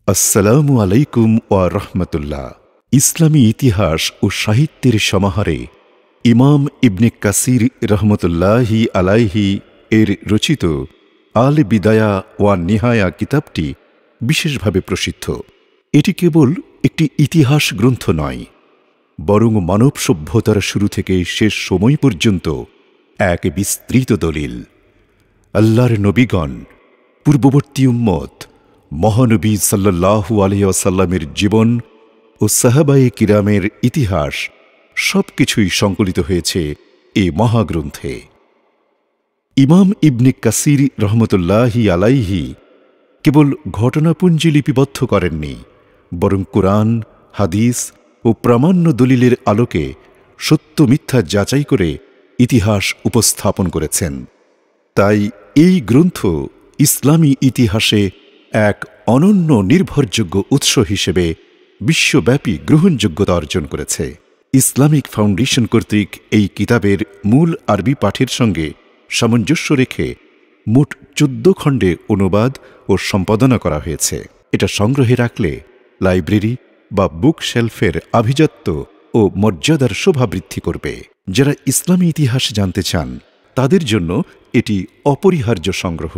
আসসালামু আলাইকুম ওয়া রাহমাতুল্লাহ। ইসলামী ইতিহাস ও সাহিত্যের সমাহারে ইমাম ইবনে কাসির রহমতুল্লাহি আলাইহি এর রচিত আল বিদায়া ওয়া নিহায়া কিতাবটি বিশেষভাবে প্রসিদ্ধ। এটি কেবল একটি ইতিহাস গ্রন্থ নয়, বরং মানব সভ্যতার শুরু থেকে শেষ সময় পর্যন্ত এক বিস্তৃত দলিল। আল্লাহর নবীগণ, পূর্ববর্তী উম্মত, মহানবী সাল্লাল্লাহু আলাইহি ওয়াসাল্লামের জীবন ও সাহাবায়ে কিরামের ইতিহাস সবকিছুই সংকলিত হয়েছে এ মহাগ্রন্থে। ইমাম ইবনে কাসির রহমতুল্লাহি আলাইহি কেবল ঘটনাপুঞ্জি লিপিবদ্ধ করেননি, বরং কুরআন, হাদিস ও প্রামাণ্য দলিলের আলোকে সত্য মিথ্যা যাচাই করে ইতিহাস উপস্থাপন করেছেন। তাই এই গ্রন্থ ইসলামী ইতিহাসে এক অনন্য নির্ভরযোগ্য উৎস হিসেবে বিশ্বব্যাপী গ্রহণযোগ্যতা অর্জন করেছে। ইসলামিক ফাউন্ডেশন কর্তৃক এই কিতাবের মূল আরবি পাঠের সঙ্গে সামঞ্জস্য রেখে মোট 14 খণ্ডে অনুবাদ ও সম্পাদনা করা হয়েছে। এটা সংগ্রহে রাখলে লাইব্রেরি বা বুক শেলফের আভিজাত্য ও মর্যাদার শোভা বৃদ্ধি করবে। যারা ইসলামী ইতিহাস জানতে চান তাদের জন্য এটি অপরিহার্য সংগ্রহ।